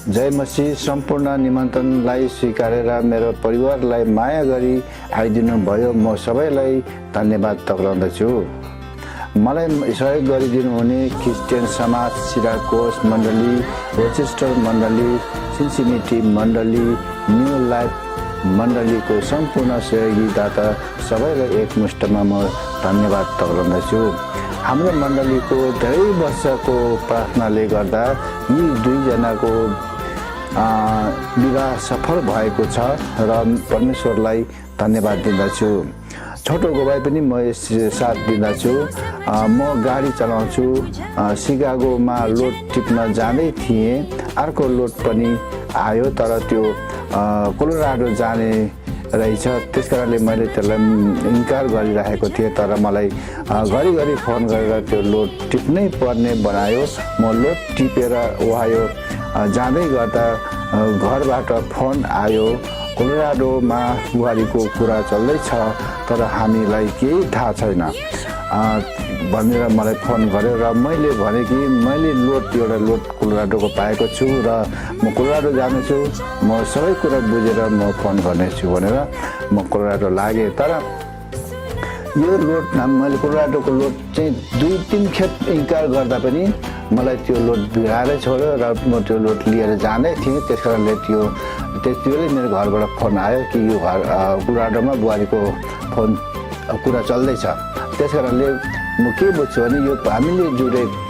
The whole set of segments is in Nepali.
जय मसीह सम्पूर्ण निमन्त्रणलाई स्वीकारेर मेरो परिवारलाई माया गरी आइदिनु भयो। म सबैलाई धन्यवाद टक्राउँदछु। मलाई सहयोग गरिदिनु हुने क्रिस्चियन समाज, सिराकोस मण्डली, रोचेस्टर मण्डली, सिन्सिनिटी मण्डली, न्यू लाइफ मण्डलीको सम्पूर्ण सहयोगीदाता सबैलाई एकमुष्टमा म धन्यवाद टक्राउँदछु। हाम्रो मण्डलीको धेरै वर्षको प्रार्थनाले गर्दा यी दुईजनाको विवाह सफल भएको छ र परमेश्वरलाई धन्यवाद दिँदछु। छोटो गवाई पनि म साथ दिँदछु। म गाडी चलाउँछु। सिकागोमा लोड टिप्न जाँदै थिएँ। अर्को लोड पनि आयो, तर त्यो कोलोराडो जाने रहेछ। त्यस कारणले मैले त्यसलाई इन्कार गरिरहेको थिएँ, तर मलाई घरिघरि फोन गरेर त्यो लोड टिप्नै पर्ने बनायो। म लोड टिपेर ओहायो जाँदै गर्दा घरबाट फोन आयो, कोलोराडोमा बुहारीको कुरा चल्दैछ, तर हामीलाई केही थाहा छैन भनेर मलाई फोन गर्यो। र मैले भने कि मैले एउटा लोड कोलोराडोको पाएको छु र म कोलोराडो जानेछु, म सबै कुरा बुझेर म फोन गर्नेछु भनेर म कोलोराडो लागेँ। तर यो लोड मैले कोलोराडोको लोड चाहिँ 2-3 खेप इन्कार गर्दा पनि मलाई त्यो लोड बिगारै छोड्यो र म त्यो लोड लिएर जाँदै थिएँ। त्यस कारणले त्यति बेलै मेरो घरबाट फोन आयो कि यो कोलोराडोमा बुहारीको फोन कुरा चल्दैछ। त्यस कारणले म के बुझ्छु भने यो हामीले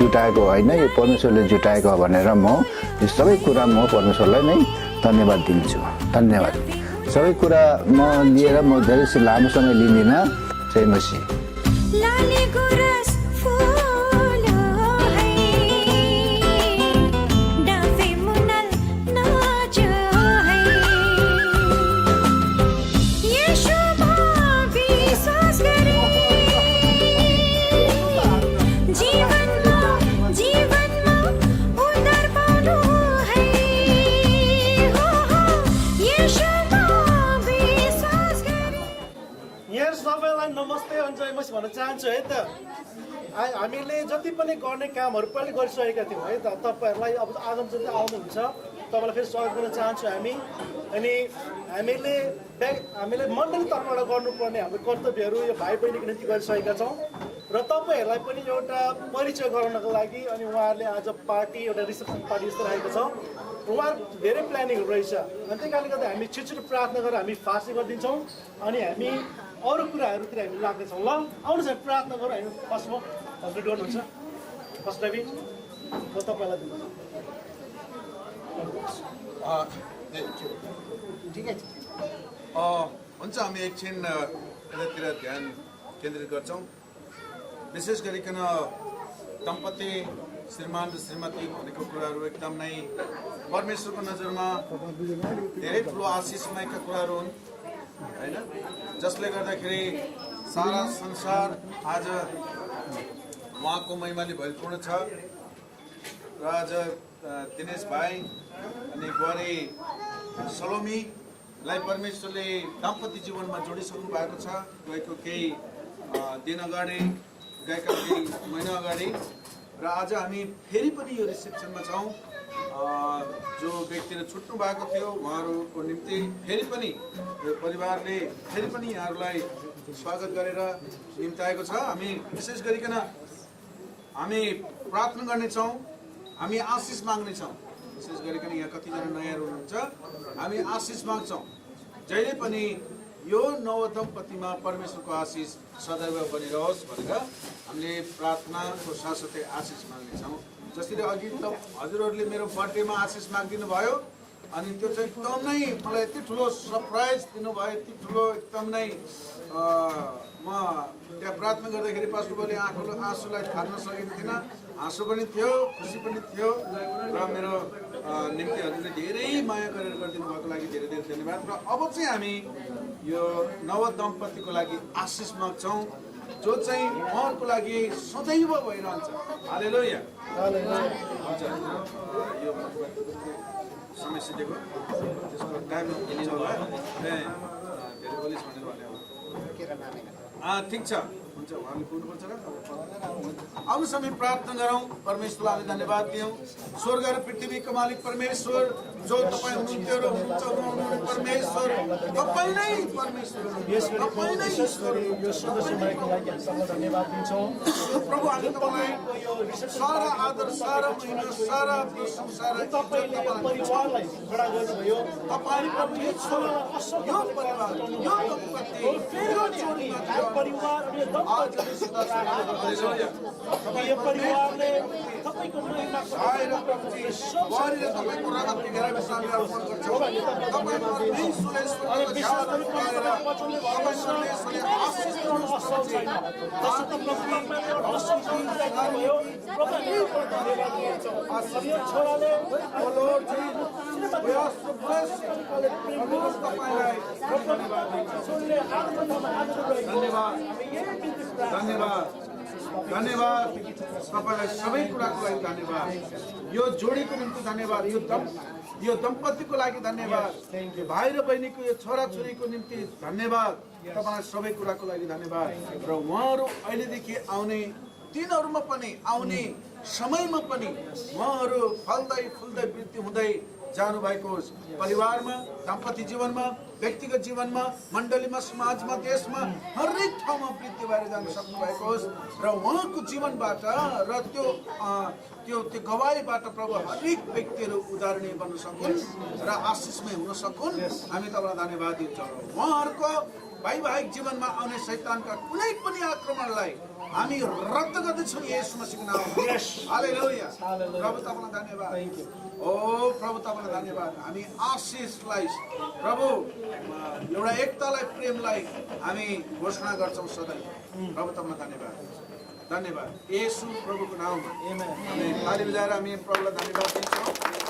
जुटाएको होइन, यो परमेश्वरले जुटाएको भनेर म यो सबै कुरा म परमेश्वरलाई नै धन्यवाद दिन्छु। धन्यवाद। सबै कुरा म लिएर म धेरै लामो समय लिँदिनँ। जय मसीह। नमस्ते अन्जय मसी भन्न चाहन्छु है त। हामीले जति पनि गर्ने कामहरू पहिले गरिसकेका थियौँ है त। तपाईँहरूलाई अब आगामी जति आउनुहुन्छ तपाईँलाई फेरि स्वागत गर्न चाहन्छु हामी। अनि हामीले मण्डली तर्फबाट गर्नुपर्ने हाम्रो कर्तव्यहरू यो भाइ बहिनीको निम्ति गरिसकेका छौँ र तपाईँहरूलाई पनि एउटा परिचय गराउनको लागि अनि उहाँहरूले आज पार्टी एउटा रिसेप्सन पार्टी जस्तो राखेको छ। उहाँहरू धेरै प्लानिङहरू रहेछ। अनि त्यही कारणले गर्दा हामी छिटो प्रार्थना गरेर हामी फास्ट गरिदिन्छौँ अनि हामी अरू कुराहरूतिर हामी लाग्दैछौँ। ल आउनुहोस् हामी प्रार्थना गरौँ। हामी फर्स्टमा हजुर गर्नुहुन्छ फर्स्ट टाइम म तपाईँलाई दिन्छु। ठिकै छ हुन्छ। हामी एकछिन यतातिर ध्यान केन्द्रित गर्छौँ। विशेष गरिकन दम्पति श्रीमान र श्रीमती भनेको कुराहरू एकदम नै परमेश्वरको नजरमा धेरै ठुलो आशिषमयका कुराहरू हुन् होइन, जसले गर्दाखेरि सारा संसार आज उहाँको महिमाले भरिपूर्ण छ। र आज दिनेश भाइ अनि बुहारी सलोमीलाई परमेश्वरले दाम्पत्य जीवनमा जोडिसक्नु भएको छ। गएको केही दिन अगाडि, गएका केही महिना अगाडि। र आज हामी फेरि पनि यो रिसेप्सनमा छौँ। जो व्यक्तिले छुट्नु भएको थियो उहाँहरूको निम्ति फेरि पनि यो परिवारले फेरि पनि यहाँहरूलाई स्वागत गरेर निम्ताएको छ। हामी विशेष गरिकन हामी प्रार्थना गर्नेछौँ, हामी आशिष माग्नेछौँ। विशेष गरिकन यहाँ कतिजना नयाँ हुनुहुन्छ, हामी आशिष माग्छौँ जहिले पनि यो नव दम्पतिमा परमेश्वरको आशिष सदैव बनिरहोस् भनेर हामीले प्रार्थनाको साथसाथै आशिष माग्नेछौँ। जसरी अघि त हजुरहरूले मेरो बर्थडेमा आशिष मागिदिनु भयो अनि त्यो चाहिँ एकदम नै मलाई यति ठुलो सरप्राइज दिनुभयो, यति ठुलो एकदम नै म त्यहाँ प्रार्थना गर्दाखेरि पास्टरले आँसुलाई थाप्न सकेको थिइनँ। आँसु पनि थियो, खुसी पनि थियो र मेरो निम्ति हजुरले धेरै माया गरेर गरिदिनु भएको लागि धेरै धेरै धन्यवाद। र अब चाहिँ हामी यो नव दम्पतिको लागि आशिष माग्छौँ जो चाहिँ उहाँहरूको लागि सदैव भइरहन्छ। हालेलुया। हुन्छ। यो समय सिधेको त्यसको टाइम लिनु भयो। धेरै बोलिस भनेर भन्यो। ठिक छ। हुन्छ उहाँले बोल्नुपर्छ र आउनुहोस् हामी प्रार्थना गरौँ परमेश्वरलाई हामी धन्यवाद दियौँ स्वर्ग र पृथ्वीका मालिक परमेश्वर जो तपाईँ हुनुहुन्थ्यो र हुनुहुन्छ हुनुहुने परमेश्वर तपाईँ नै परमेश्वर हुनुहुन्छ तपाईँ नै ईश्वर यो सुन्दर समयको लागि हामी तपाईँलाई धन्यवाद दिन्छौँ प्रभु हामी तपाईँलाई यो रिसेप्सन सारा आदर सारा महिमा सारा संसार तपाईँले यो परिवारलाई खडा गर्नुभयो तपाईँ परमेश्वर यो परिवार यो दम्पति फेरि पनि हामी यो परिवार अनि यो दम्पति यो परिवारले तपाईँको महिमाको आएर प्रभुजी वारीले तपाईँको रगतले घेराएको सामने अर्पण गर्छौँ तपाईँ परमेश्वरले अनि विशेष गरी वचनले परमेश्वरले आशिष दिनुहोस् भयो धन्यवाद दिन्छौँ अनि यो छोराले धन्यवाद धन्यवाद तपाईँलाई सबै कुराको लागि धन्यवाद यो जोडीको निम्ति धन्यवाद यो दम्पतिको लागि धन्यवाद भाइ र बहिनीको यो छोराछोरीको निम्ति धन्यवाद तपाईँलाई सबै कुराको लागि धन्यवाद र उहाँहरू अहिलेदेखि आउने दिनहरूमा पनि आउने समयमा पनि उहाँहरू फल्दै फुल्दै वृद्धि हुँदै जानुभएको होस् परिवारमा दाम्पत्य जीवनमा व्यक्तिगत जीवनमा मण्डलीमा समाजमा देशमा हरेक ठाउँमा वृद्धि भएर जान सक्नु भएको होस् र उहाँको जीवनबाट र त्यो गवाईबाट प्रभु हरेक व्यक्तिहरू उदाहरणीय बन्न सकुन् र आशिषमय हुन सकुन् हामी तपाईँलाई धन्यवाद दिन्छौँ उहाँहरूको वैवाहिक जीवनमा आउने शैतानका कुनै पनि आक्रमणलाई हामी रद्द गर्दछौँ येशू मसीहको नाममा हालेलुया प्रभु तपाईँलाई धन्यवाद ओ प्रभु तपाईँलाई धन्यवाद हामी आशिषलाई प्रभु एउटा एकतालाई प्रेमलाई हामी घोषणा गर्छौँ सधैँ प्रभु तपाईँलाई धन्यवाद धन्यवाद येशू प्रभुको नाममा हामी ताली बजाएर हामी प्रभुलाई धन्यवाद दिन्छौँ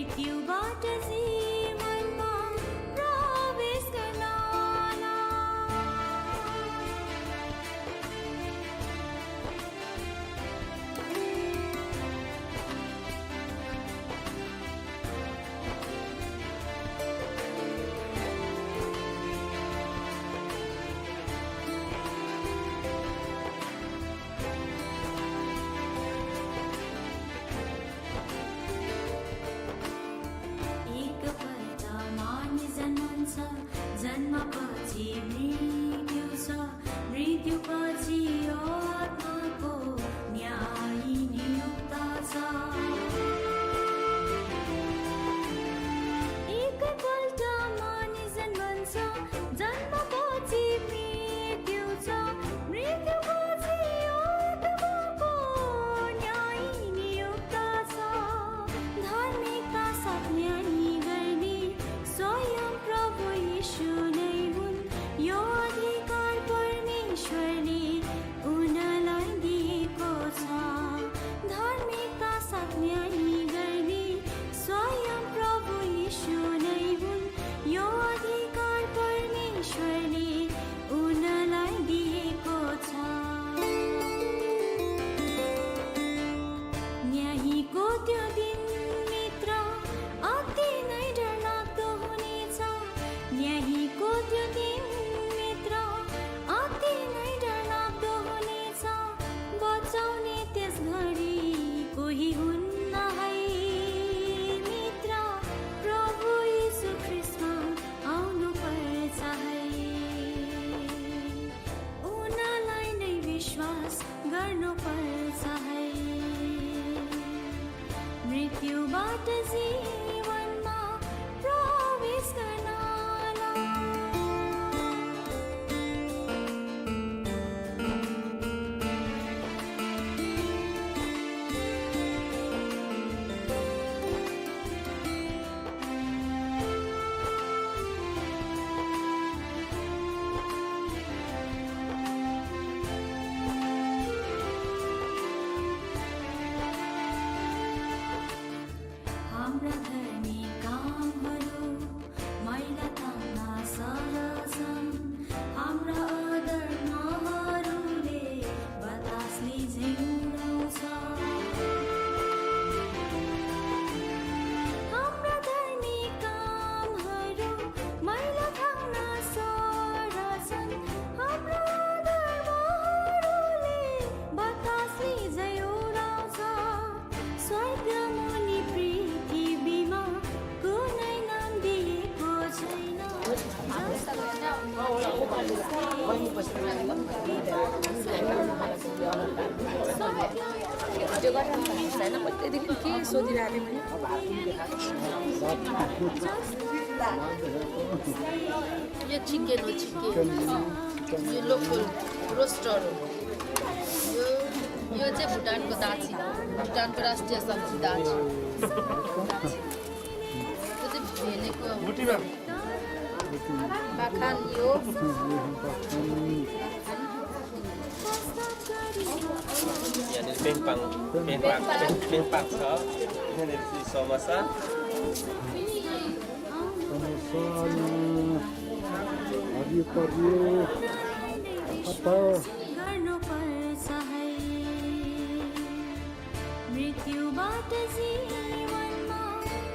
मृत्युबाट जीवनमा प्रवेश एकपल्ट मानिस जन्मन्छ, जन्मपछि मृत्यु छ, मृत्युपछि आत्माको न्याय नियुक्त छ। एकपल्ट मानिस जन्मन्छ, जन्मपछि मृत्यु छ, मृत्युपछि आत्माको न्याय नियुक्त छ। धार्मिकता साथ न्याय गर्ने स्वयं प्रभु यीशु नै हुन्। यो अधिकार परमेश्वरले उनलाई दिएको छ। धार्मिकता साथ न्याय गर्ने स्वयं प्रभु यीशु नै हुन्। यो अधिकार परमेश्वरले उनलाई दिएको छ। न्यायको त्यो दिन मित्र अति नै डरलाग्दो हुनेछ। न्यायको त्यो दिन मित्र अति नै डरलाग्दो हुनेछ। बचाउने त्यस घडी कोही हुन्न है मित्र। प्रभु यीशु ख्रीष्टमा आउनु पर्छ है। उनलाई नै विश्वास गर्नु पर्छ है। मृत्युबाट जीवनमा प्रवेश गर्नलाई हाम्रा धर्मी कामहरू मैला तान्न सरछन्। हाम्रा अधर्महरूले बतासले झिउराउँछ। हाम्रा धर्मी कामहरू मैला तान्न सरछन्। हाम्रा अधर्महरूले बतासले झिउराउँछ। स्वर्ग मुनि पृथ्वीमा कुनै नाम दिएको छैन। त्यो गरेर छैन त्यतिखेर के सोधिरहेको यो चिकन हो, चिकन यो लोकल रोस्टर हो। यो चाहिँ भुटानको दाछी, भुटानको राष्ट्रिय सब्जी दाछी। त्यो चाहिँ भेलेको बाखान यो यहाँनिर पेङपाङ छ, यहाँनिर चाहिँ समोसा, हरियो परियो गर्नु पर्छ है। मृत्युबाट जीवनमा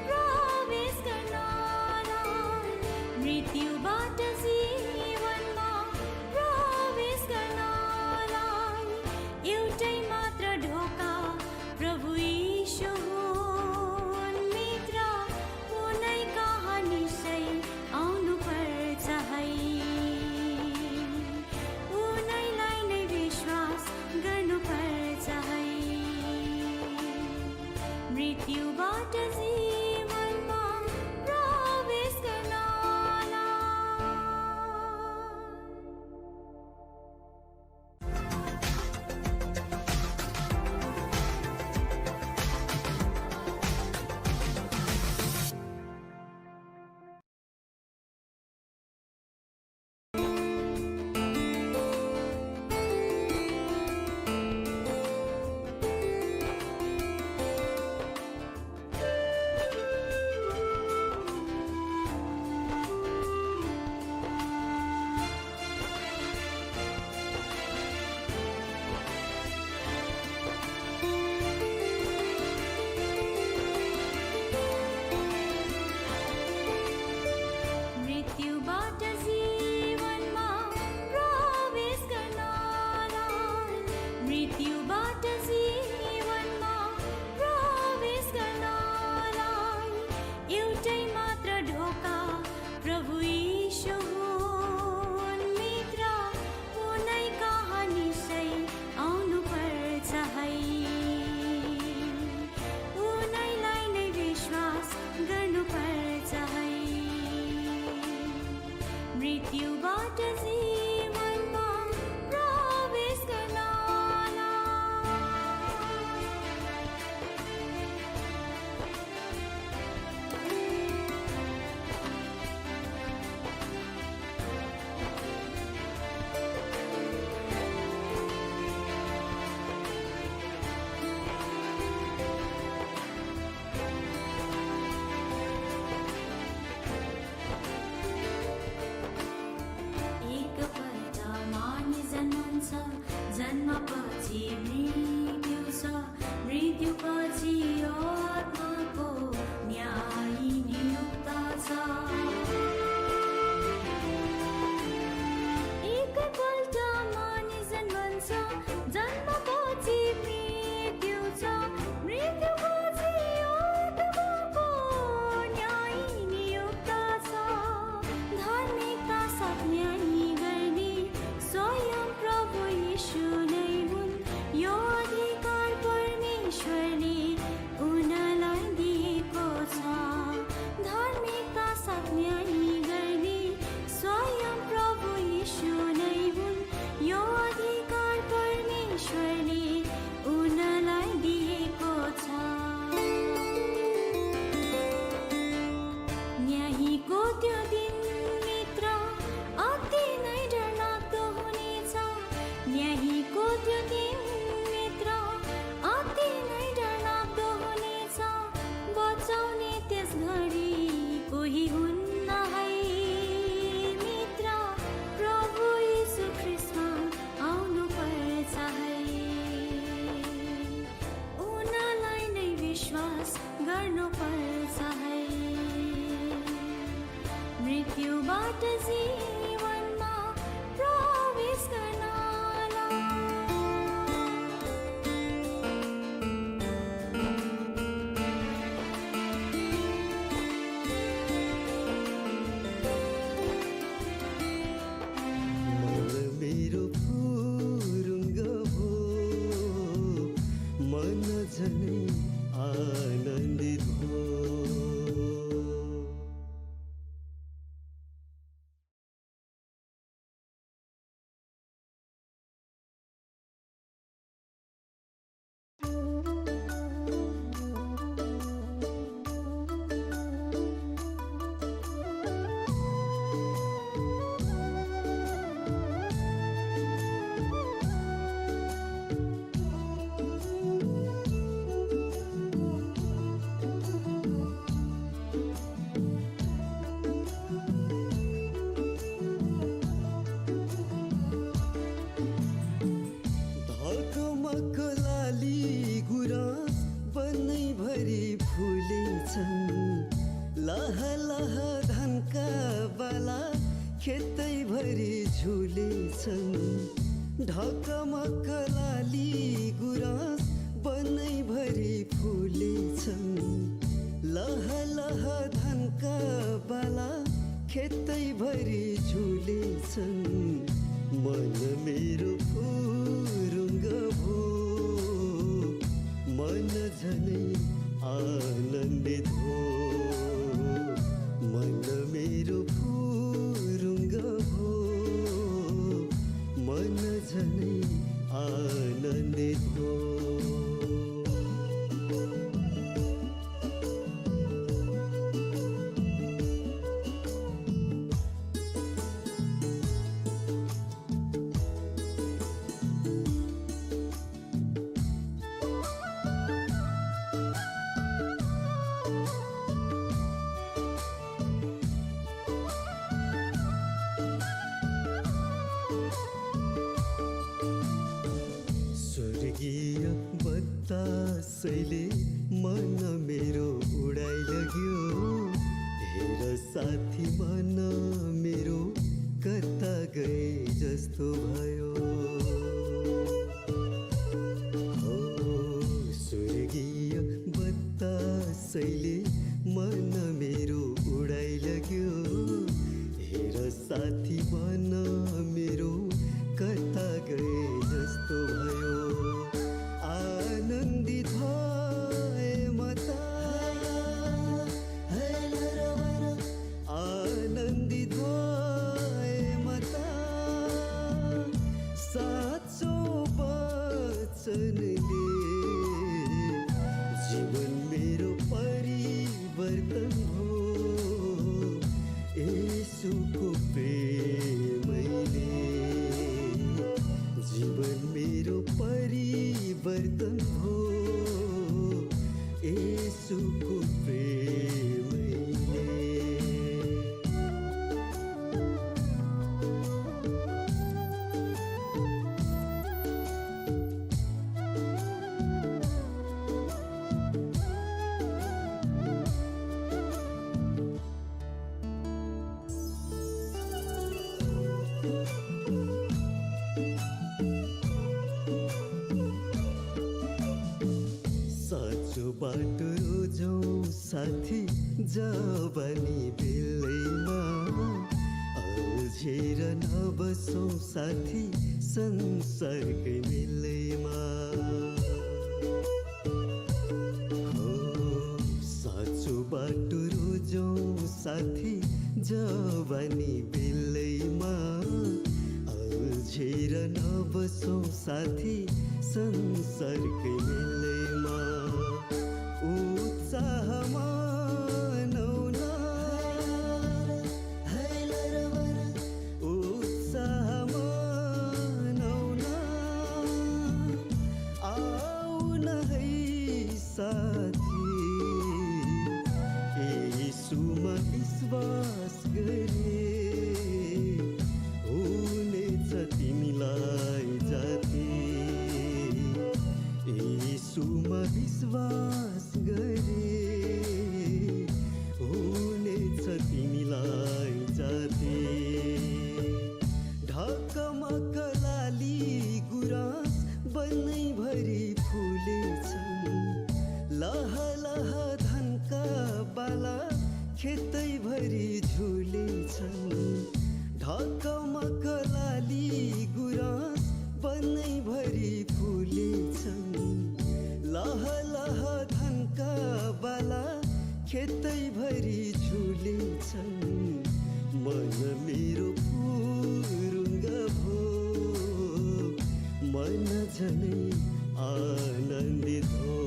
प्रवेश गर्नलाई। मृत्युबाट जीवनमा प्रवेश गर्नलाई एउटै मात्र ढोका प्रभु यीशु हुन्। मित्र उनै कहाँ निश्चय आउनु पर्छ है। उनैलाई नै विश्वास गर्नु पर्छ है। मृत्युबाट जीवनमा प्रवेश गर्नलाई। गर्नुपर्छ है मृत्युबाट जीवनमा प्रवेश गर्नलाई मेरो फुरुङ्ग भो मन झनै आनन्दित हो ढकमक लाली गुराँस बनैभरि फुलेछन् लह लह धनका बाला खेतैभरि झुलेछन् ढकमक लाली गुराँस बनैभरि फुलेछन् लह लह धनका बाला खेतैभरि झुलेछन् मन मेरो फुरुङ्ग भो मन झनै आनन्दित हो मन मेरो फुरुङ्ग भो मन झनै आनन्दित हो स्वर्गीय बतासैले मन मेरो उडाइलग्यो हेर साथी मन मेरो कता गए जस्तो भयो हो स्वर्गीय बतासैले मन मेरो उडाइलग्यो हेर साथी मन मेरो कता गए जस्तो भयो आनन्दित भए म त आनन्दित भए म त साँचो वचनले जीवन मेरो परिवर्तन हो येशूको प्रेमैले जीवन मेरो परिवर्तन हो येशूको प्रेमैले साँचो बाटो रोजौँ साथी जवानी बेलैमा अल्झेर नबसौँ साथी संसारकै मेलैमा हो साँचो बाटो रोजौँ साथी जवानी बेलैमा अल्झेर नबसौँ साथी संसारकै मेलैमा उत्साहमा नौना उत्साहमा नौना आउन है साथी येशूमा विश्वास गरे हुनेछ तिमीलाई जाति येशूमा खेतैभरि झुलेछन् ढकमा कलाली गुराँस बनैभरि फुलेछन् लह लह धनका बाला खेतैभरि झुलेछन् मन मेरो फुरुङ्ग भो मन झनै आनन्दित हो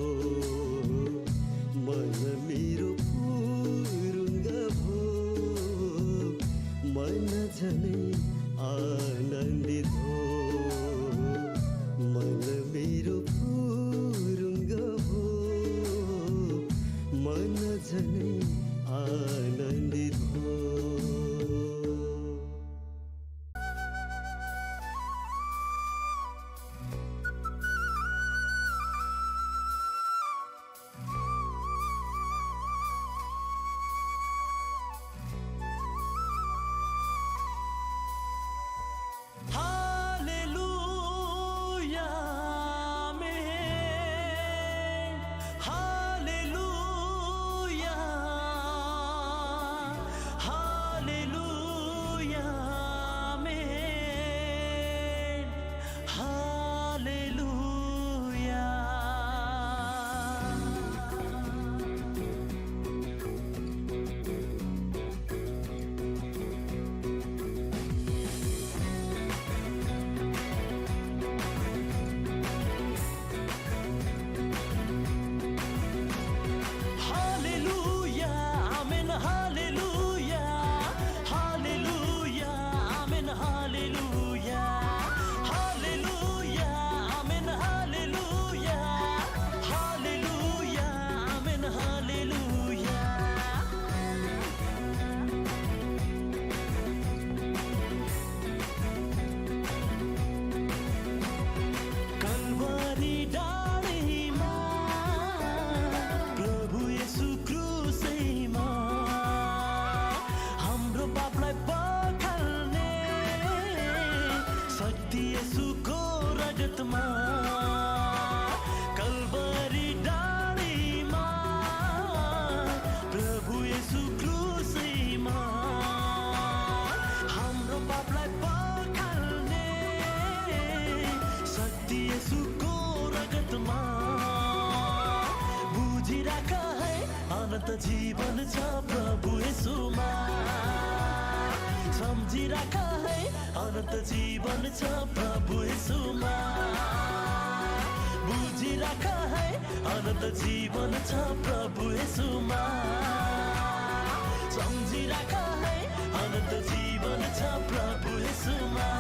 मन मेरो फुरुङ्ग भो मन झनै आनन्दित हो मन मेरो फुरुङ्ग भो मन झनै आनन्दित हो अनन्त जीवन छ प्रभु येशूमा सम्झिराख है अनन्त जीवन छ प्रभु येशूमा बुझिराख है अनन्त जीवन छ प्रभु येशूमा सम्झिराख है अनन्त जीवन छ प्रभु येशूमा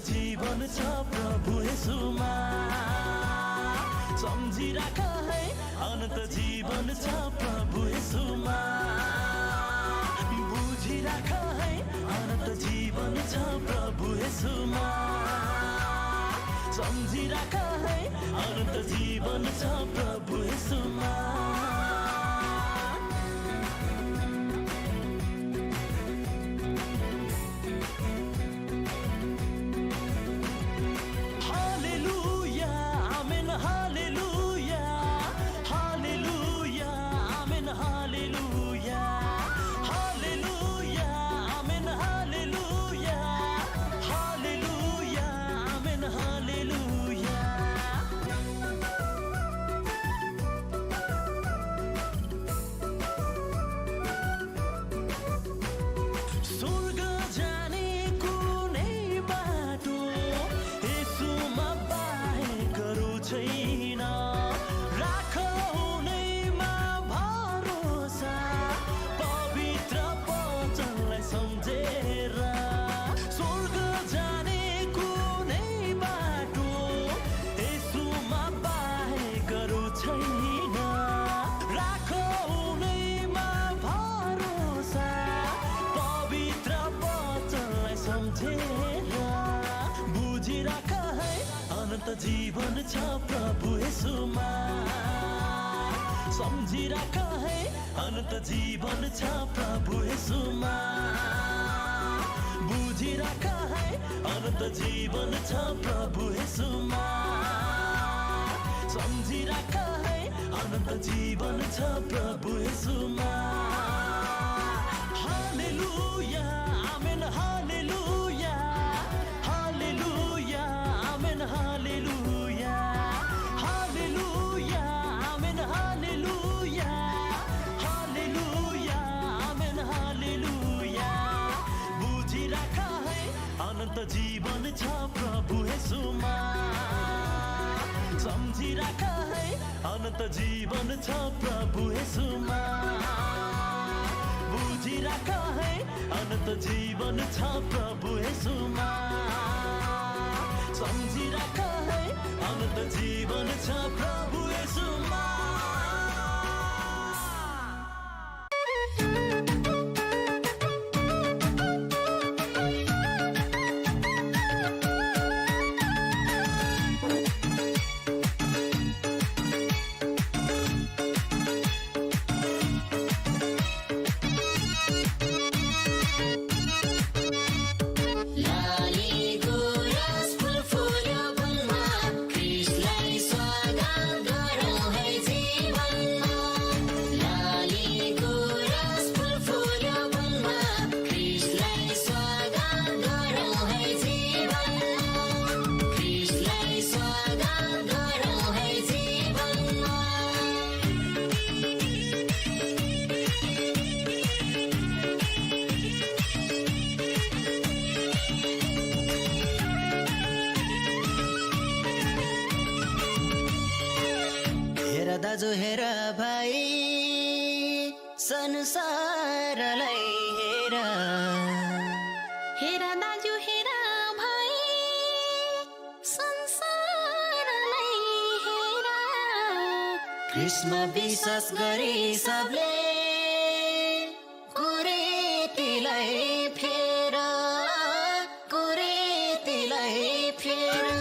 जीवन छ प्रभु येशूमा सम्झिराख है अनन्त जीवन छ प्रभु येशूमा बुझिराख है अनन्त जीवन छ प्रभु येशूमा सम्झिराख है अनन्त जीवन छ प्रभु येशूमा हेरा बुझिराख है अनन्त जीवन छ प्रभु येशूमा सम्झिराख है अनन्त जीवन छ प्रभु येशूमा बुझिराख है अनन्त जीवन छ प्रभु येशूमा सम्झिराख है अनन्त जीवन छ प्रभु येशूमा hallelujah amen hallelujah hallelujah amen hallelujah hallelujah amen hallelujah hallelujah amen hallelujah बुझिराख है अनन्त जीवन छ प्रभु येशूमा सम्झिराख है अनन्त जीवन छ प्रभु येशूमा बुझिराख है अनन्त जीवन छ प्रभु येशूमा सम्झिराख है अनन्त जीवन छ प्रभु येशूमा दाजु हेर भाइ संसारलाई हेर हेर दाजु हेर भाइ संसारलाई हेर कृष्ण विश्वास गरे सबले कुरेतीलाई फेर कुरेतीलाई फेर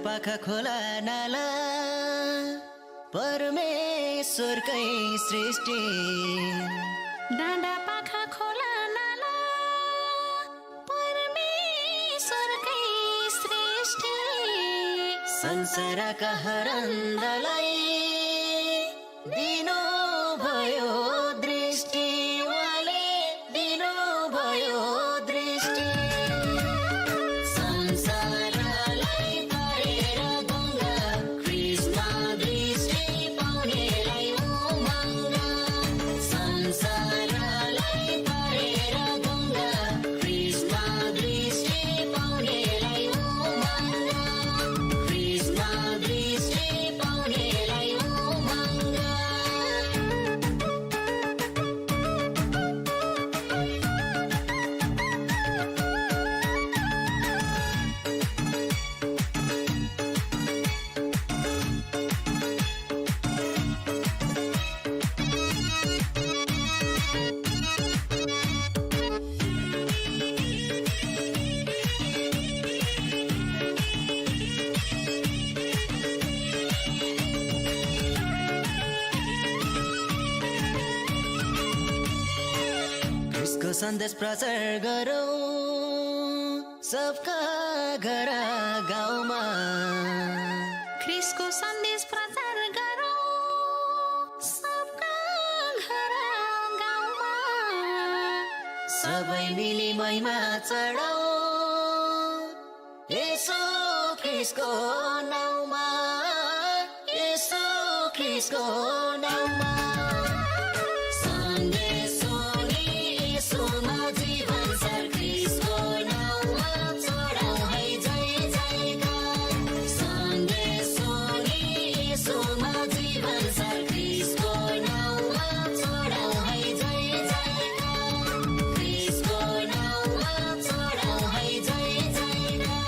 पाखा खोला नाला परमेश्वरकै सृष्टि डाँडा पाखा खोला नाला परमेश्वरकै सृष्टि संसारका हरन्दलाई दिनु भयो दृष्टि उहाँले दिनु भयो दृष्टि सन्देश प्रचार गरौँ सबका घर गाउँमा ख्रिसको सन्देश प्रचार गरौँ सबका घर गाउँमा सबै मिली महिमा चढाऊ यसो ख्रिसको नाउँमा यसो ख्रिसको नाउँमा सन्देश सुनि यसोमा जीवन छ ख्रिसको नाउँमा चढाऊ है जय जयकार सन्देश सुनि यसोमा जीवन छ ख्रिसको नाउँमा चढाऊ है जय जयकार ख्रिसको नाउँमा चढाऊ है जय जयकार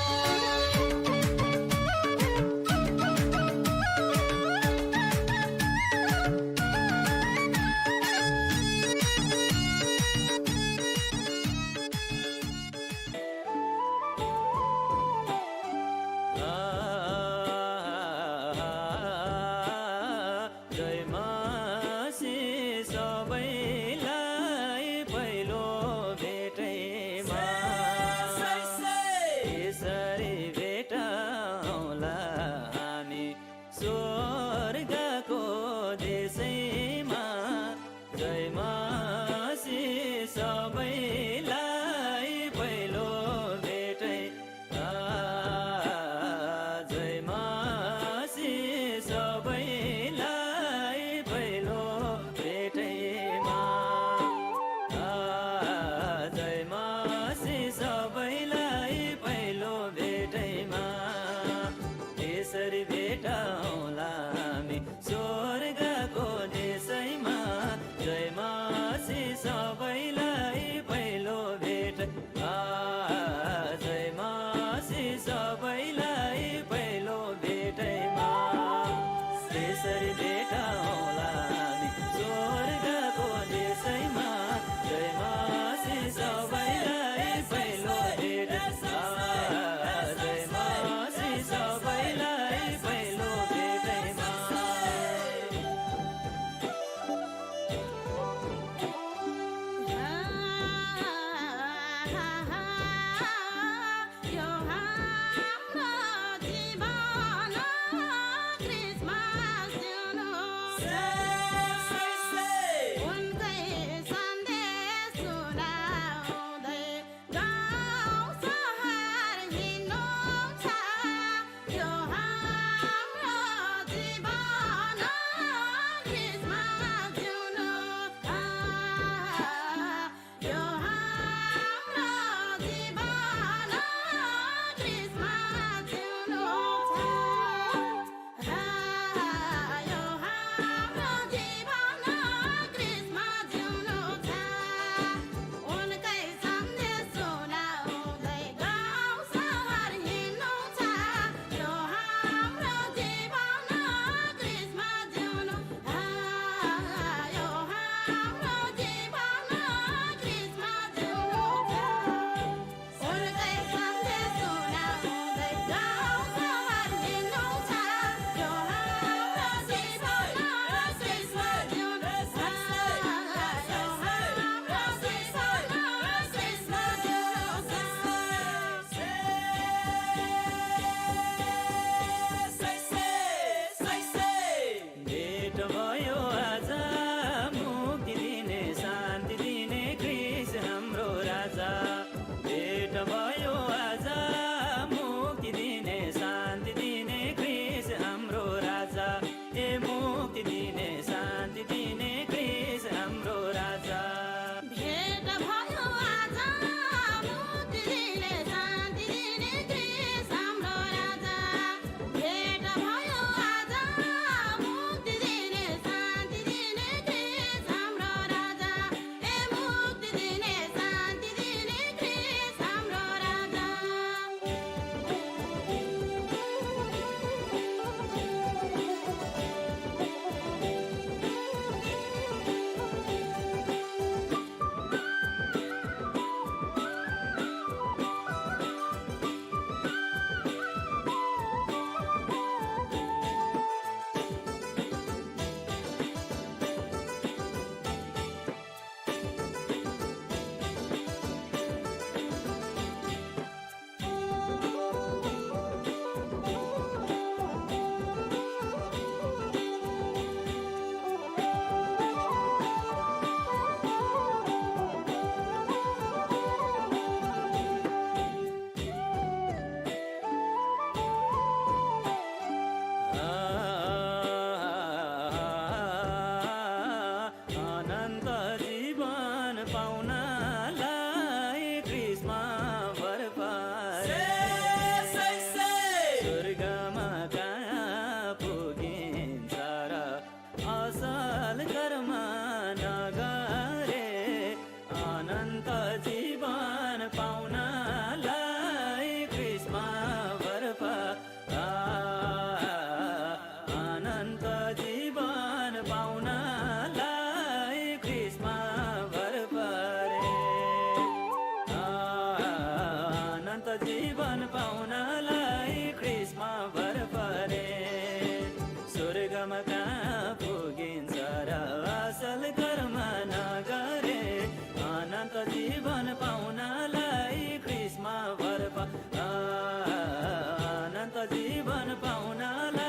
पाउनलाई